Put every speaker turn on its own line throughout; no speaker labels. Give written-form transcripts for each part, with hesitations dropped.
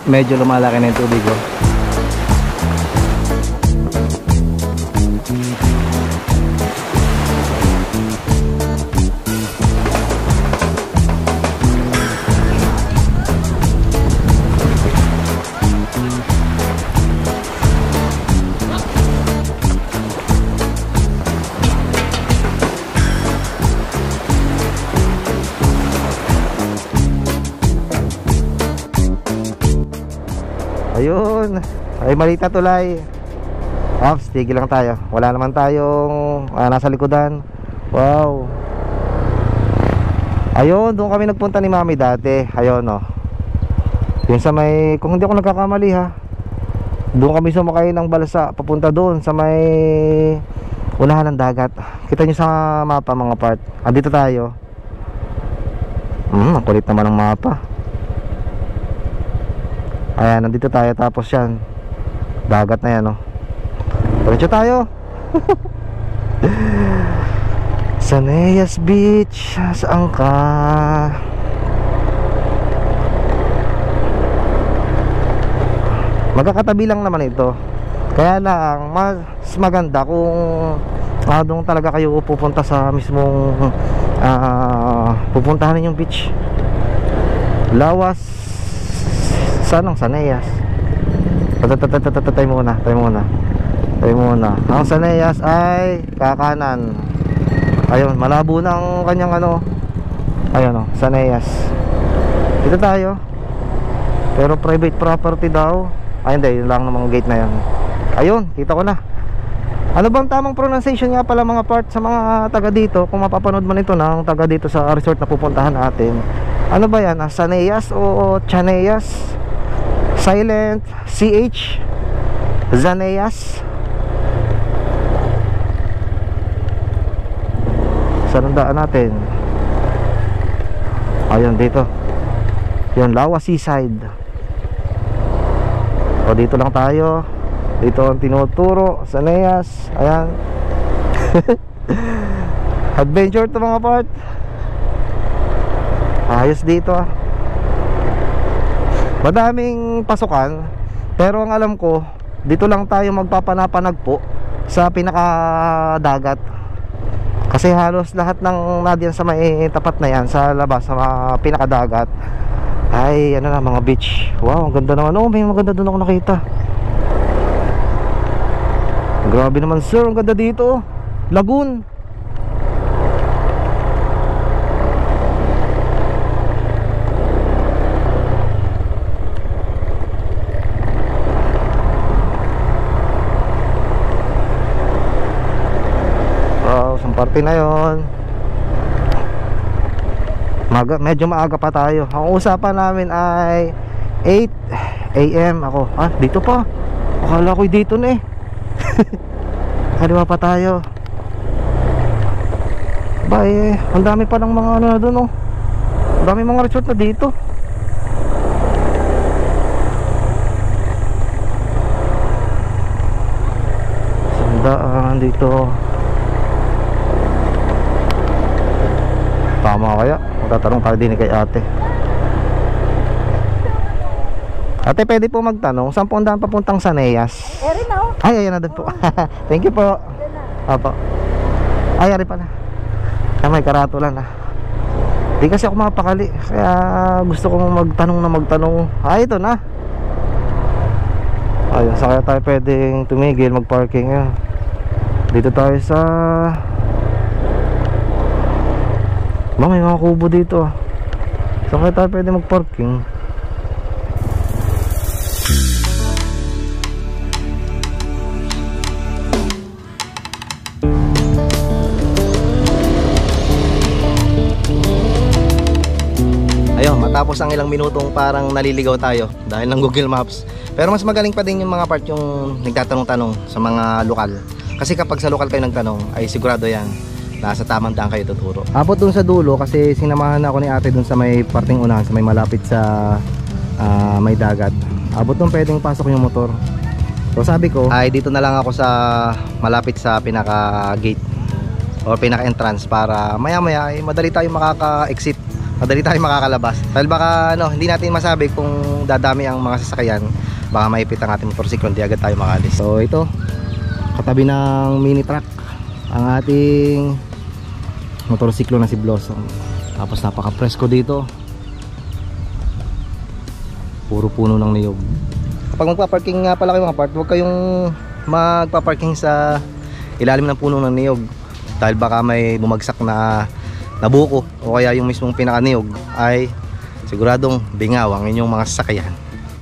medyo lumalaki na yung tubig, oh. Ayun, ay malita tulay. Ops, tigil lang tayo. Wala naman tayong nasa likodan. Wow. Ayun, doon kami nagpunta ni Mami dati. Ayun, oh. Yun sa may, kung hindi ako nagkakamali ha, doon kami sumakay ng balsa papunta doon sa may unahan ng dagat. Kita nyo sa mapa mga part. Andito tayo. Ang kulit naman ng mapa. Ayan, nandito tayo, tapos yan dagat na yan, oh. Diretso tayo. Saneyas Beach, saan ka? Magkakatabi lang naman ito. Kaya lang mas maganda kung doon talaga kayo pupunta sa mismong pupuntahan yung beach. Lawas Sanang Saneyas. Tayo muna. Ang Saneyas ay kakanan. Ayun, malabo na ang kanyang ano. Ayun, oh, Saneyas. Dito tayo. Pero private property daw. Ay hindi, yun lang ng mga gate na yan. Ayun, kita ko na. Ano bang tamang pronunciation nga pala mga part sa mga taga dito? Kung mapapanood man ito ng taga dito sa resort na pupuntahan natin. Ano ba yan? Saneyas o Chaneyas? Silent CH Zaneyas. Saan ang daan natin? Ayun, dito. Yun, Lawas Seaside. O, dito lang tayo. Dito ang tinuturo, Saneyas. Ayan. Adventure to mga part. Ayos dito, ah. Madaming pasukan, pero ang alam ko dito lang tayo magpapanapanagpo sa pinakadagat. Kasi halos lahat ng nadiyan sa may tapat na yan, sa labas, sa pinakadagat, ay ano na, mga beach. Wow, ang ganda naman. Oh, may maganda doon ako nakita. Grabe naman sir, ang ganda dito. Lagoon. Party na yon. Medyo maaga pa tayo. Ang usapan namin ay 8 AM ako. Dito pa. Akala ko dito na eh. Kaliwa pa tayo. Ang dami pa ng mga ano na doon, oh. Ang dami mga resort na dito. Sandaan dito. Tama kaya? Magtatanong tayo din kay ate. Ate, pwede po magtanong, saan po ang daan papuntang Saneyas? Ay, ayan na doon po. Thank you po. Opo. Ay, ari pala. May karatulan na. Di kasi ako mapakali, kaya gusto kong magtanong. Ito na. Ayun, saan kaya tayo pwedeng tumigil, mag-parking yan. Dito tayo sa may mga kubo dito. Saan kaya tayo pwede mag-parking? Ayun, matapos ang ilang minutong parang naliligaw tayo dahil ng Google Maps. Pero mas magaling pa din yung mga part yung nagtatanong-tanong sa mga lokal. Kasi kapag sa lokal kayo nagtanong, ay sigurado yan, nasa tamang daan kayo tuturo. Abot dun sa dulo kasi sinamahan ako ni ate dun sa may parting unahan, sa may malapit sa may dagat. Abot dun pwedeng pasok yung motor. So sabi ko ay dito na lang ako sa malapit sa pinaka gate o pinaka entrance para maya maya ay madali tayong makaka-exit
madali tayo makakalabas. Dahil baka hindi natin masabi kung dadami ang mga sasakyan, baka maipit ang ating motorsiklo, hindi agad tayo makalis. So ito, katabi ng mini truck ang ating motorsiklo na si Blossom. Tapos napaka presko dito, puro puno ng niyog. Kapag magpa-parking nga pala kayo mga part, huwag kayong magpa-parking sa ilalim ng puno ng niyog, dahil baka may bumagsak na buko o kaya yung mismong pinakaniyog ay siguradong bingaw ang inyong mga sasakyan.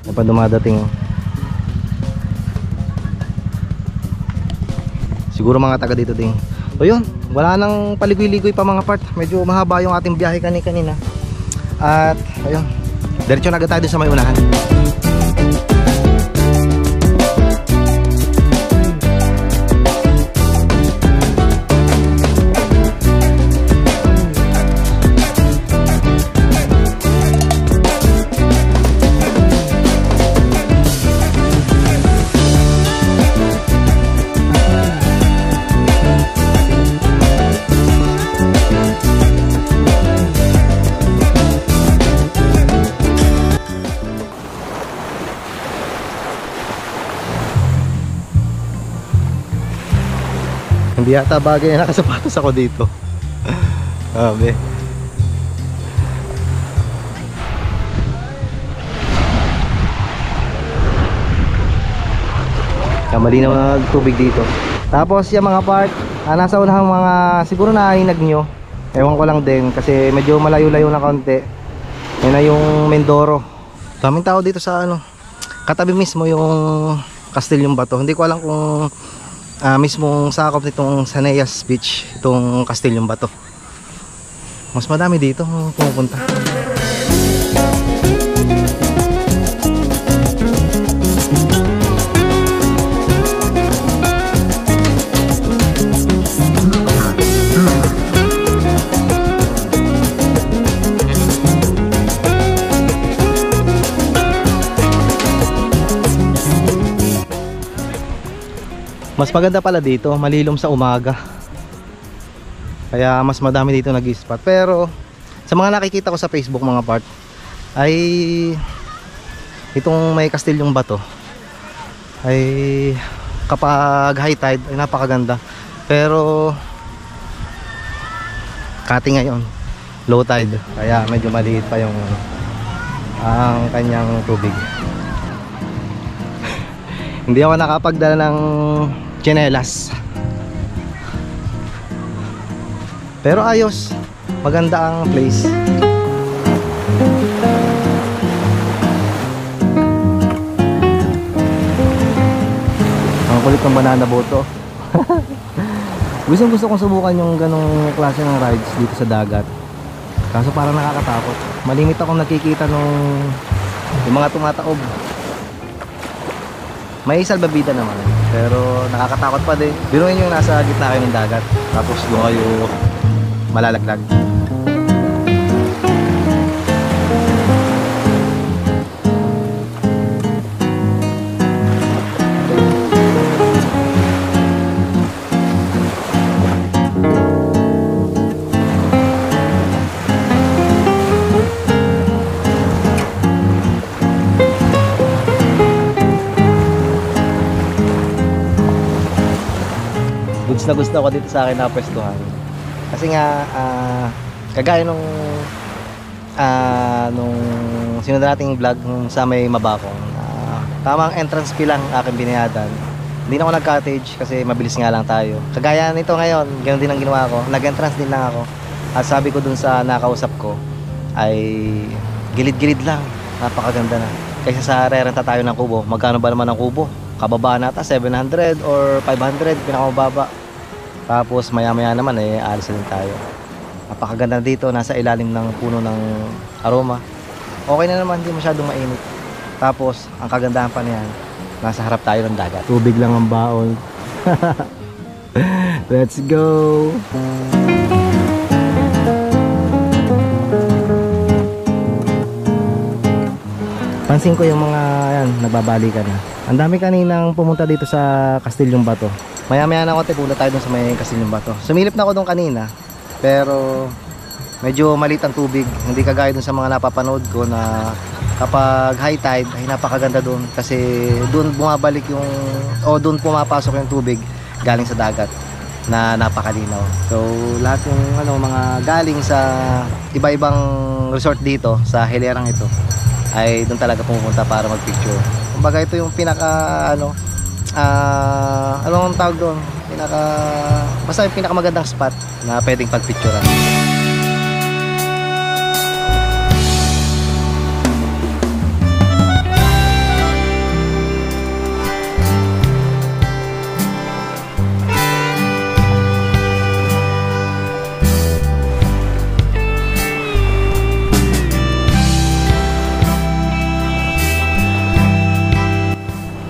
Ano pa dumadating? Siguro mga taga dito din. So yun, wala nang paligoy-ligoy pa mga part. Medyo mahaba yung ating biyahe kanina. At ayun, diretso na agad tayo sa may unahan. Hindi yata bagay na nakasapatos ako dito. Sabi. Malinaw na tubig dito. Tapos yung mga part, nasa unahang mga siguro naiinag nyo. Ewan ko lang din kasi medyo malayo-layo na kaunti. Yan na yung Mindoro. Daming tao dito sa katabi mismo yung Castellong Bato. Hindi ko alam kung mismong sakop nitong Sanayas Beach, itong Castellong Bato. Mas madami dito pumupunta. Mas maganda pala dito, malilom sa umaga. Kaya mas madami dito nag-spot. Pero sa mga nakikita ko sa Facebook mga part, ay itong may Castellong Bato ay kapag high tide ay napakaganda. Pero kati ngayon, low tide, kaya medyo maliit pa yung ang kanyang tubig. Hindi ako nakapagdala ng tsinelas. Pero ayos, maganda ang place. Ang kulit ng banana boat to. Gusto kong subukan yung ganong klase ng rides dito sa dagat. Kaso parang nakakatakot. Malimit akong nakikita nung yung mga tumataob. May salbabida naman, pero nakakatakot pa din. Biruin yung nasa gitna kayo ng dagat, tapos doon kayo malalaglag. Gusto ko dito sa akin na pwestuhan kasi nga kagaya nung sinunod nating vlog sa may Mabakong, tamang entrance fee lang aking binayadan. Hindi na ako nag-cottage kasi mabilis nga lang tayo. Kagaya nito ngayon, ganoon din ang ginawa ko, nag-entrance din lang ako. At sabi ko dun sa nakausap ko ay gilid-gilid lang, napakaganda na. Kaysa sa rerenta tayo ng kubo. Magkano ba naman ang kubo? Kababa nata 700 or 500 pinakamababa. Tapos maya maya naman alis din tayo. Napakaganda dito, nasa ilalim ng puno ng aroma. Okay na naman, hindi masyadong mainit. Tapos ang kagandahan pa niyan, nasa harap tayo ng dagat. Tubig lang ang baon. Let's go. Pansin ko yung mga nagbabalikan na. Ang dami kaninang pumunta dito sa Castellong Bato. Maya maya na konti punta tayo dun sa may Castellong Bato. Sumilip na ako dun kanina, pero medyo maliit ang tubig, hindi kagaya dun sa mga napapanood ko na kapag high tide ay napakaganda dun kasi dun bumabalik yung o dun pumapasok yung tubig galing sa dagat na napakalinaw. So lahat yung mga galing sa iba-ibang resort dito sa Hilerang ito ay dun talaga pumupunta para magpicture. Kumbaga ito yung pinaka anong tawag doon? Basta yung pinakamagandang spot na pwedeng pagpicturean.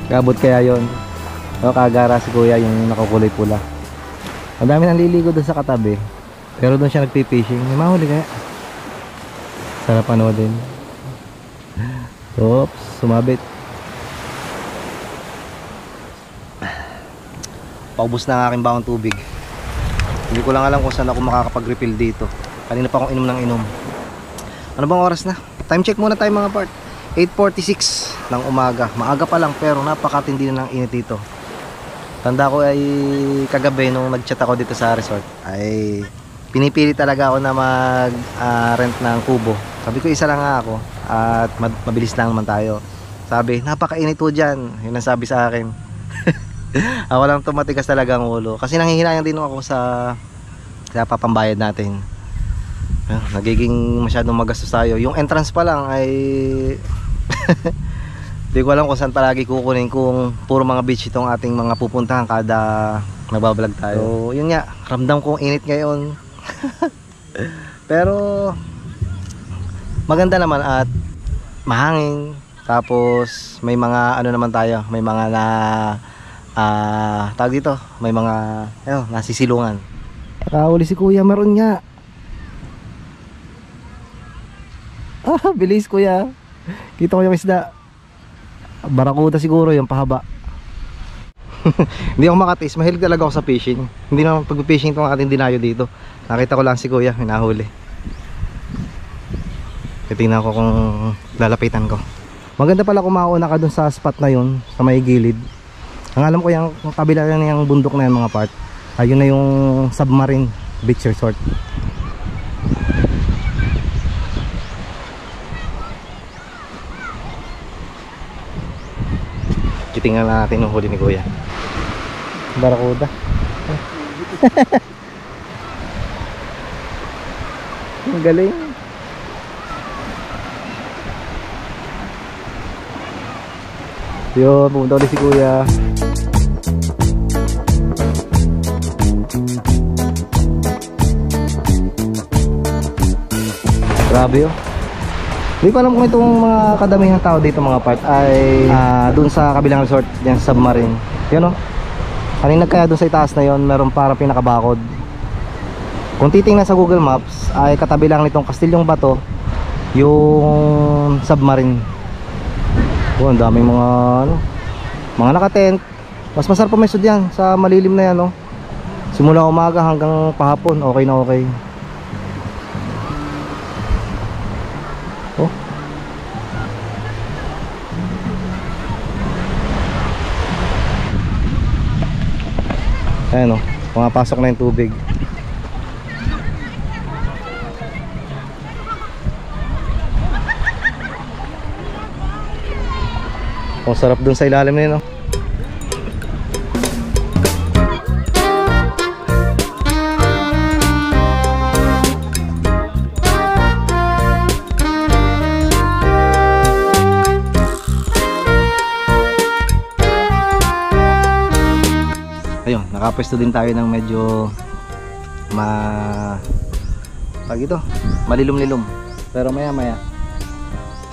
Kabot kaya yon. O kagara si kuya yung nakukulay pula. Ang dami nang liligo doon sa katabi. Pero doon siya nagpi-fishing. May mahuli kaya. Sarap panoodin. Oops, sumabit. Paubos na ang aking baong tubig. Hindi ko lang alam kung saan ako makakapag-refill dito. Kanina pa akong inom ng inom. Ano bang oras na? Time check muna tayo mga part. 8:46 ng umaga. Maaga pa lang pero napakatindi na ng init dito. Tanda ko ay kagabi nung nag-chat ako dito sa resort ay pinipili talaga ako na mag-rent ng kubo. Sabi ko isa lang nga ako at mabilis lang naman tayo. Sabi napakainit po dyan. Yun ang sabi sa akin. Ako lang tumatigas talaga ang ulo. Kasi nanghihinayang din ako sa papambayad natin. Nagiging masyadong magastos tayo. Yung entrance pa lang ay di ko alam kung saan palagi kukunin kung puro mga beach itong ating mga pupuntahan kada nagbablog tayo. So yun nga, ramdam kong init ngayon. Pero maganda naman at mahangin. Tapos may mga naman tayo, may mga tawag dito, may mga nasisilungan. Nakahuli si kuya, meron nga. Bilis kuya. Kita ko yung isda. Barakuda siguro yung pahaba. Hindi ako makatis. Mahilig talaga ako sa fishing. Hindi naman pag-fishing itong ating dinayo dito. Nakita ko lang si kuya, hinahuli. Titingnan ko kung lalapitan ko. Maganda pala kung makauna ka dun sa spot na yun, sa may gilid. Ang alam ko yung kabila lang yung bundok na yan mga part. Ayun na yung Submarine Beach Resort. Tingnan natin yung huli ni kuya. Barakuda. Ang galing. Yun, pumunta ulit si kuya. Grabe yun. Hindi ko alam kung itong mga kadamihang tao dito mga part ay dun sa kabilang resort, yung Submarine. Yun o. Kanina kaya dun sa itaas na yon meron parang pinakabakod. Kung titingnan sa Google Maps ay katabi lang nitong Kastilyong Bato yung Submarine. Oh, ang daming mga naka-tent. Mas masarap pa may dyan sa malilim na yan o. Simula umaga hanggang pahapon, okay na okay. Oh. Ayan o, pumapasok na yung tubig. Ang sarap dun sa ilalim na yun o. Ayun, nakapwesto din tayo ng medyo malilom-lilom. Pero maya maya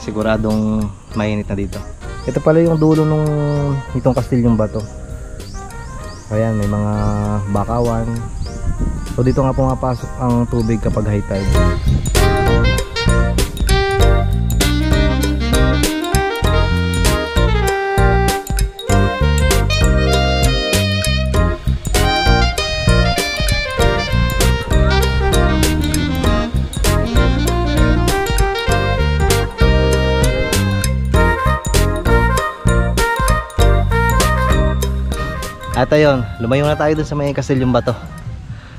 siguradong mainit na dito. Ito pala yung dulo itong Kastilyong Bato. Ayan, may mga bakawan. So dito nga pumapasok ang tubig kapag high tide. At ayun, lumayo na tayo dun sa may Castellong Bato.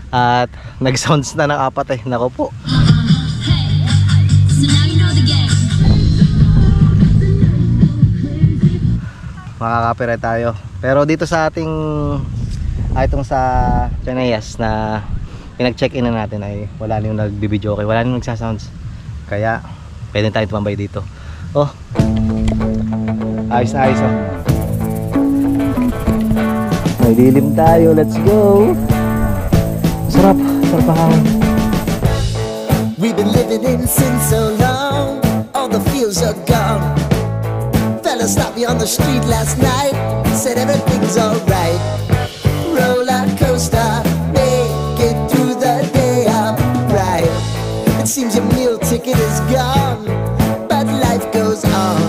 At nag-sounds na ng apat eh. Nako po.
So now you know the game.
Makaka-copyright tayo. Pero dito sa ating itong sa Caneyas na pinag-check-in na natin ay wala nang nagbibideo okay, wala nang nagsasounds. Kaya pwede tayo tumambay dito. Oh. Ayos na ayos oh. May dilim tayo, let's go. Sarap, sarap ang hangin.
We've been living in sin so long, all the feels are gone. Fella stopped me on the street last night, said everything's alright. Roller coaster, make it through the day upright. It seems your meal ticket is gone, but life goes on.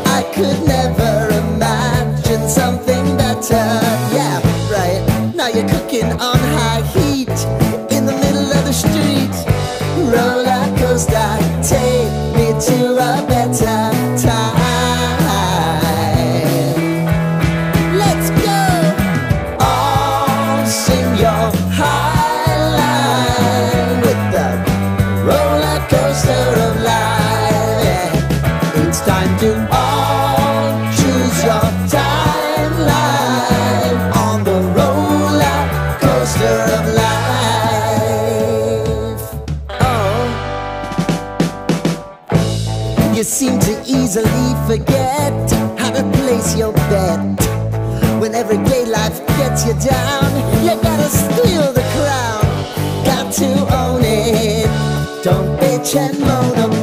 I could never imagine something better. Yeah, right. Now you're cooking on high heat in the middle of the street. Roller coaster, take me to a better time. Let's go. All sing your high line with the roller coaster of life. Yeah. It's time to all choose your timeline on the roller coaster of life. Oh, you seem to easily forget how to place your bet. When every day life gets you down, you gotta steal the crown. Got to own it. Don't bitch and moan about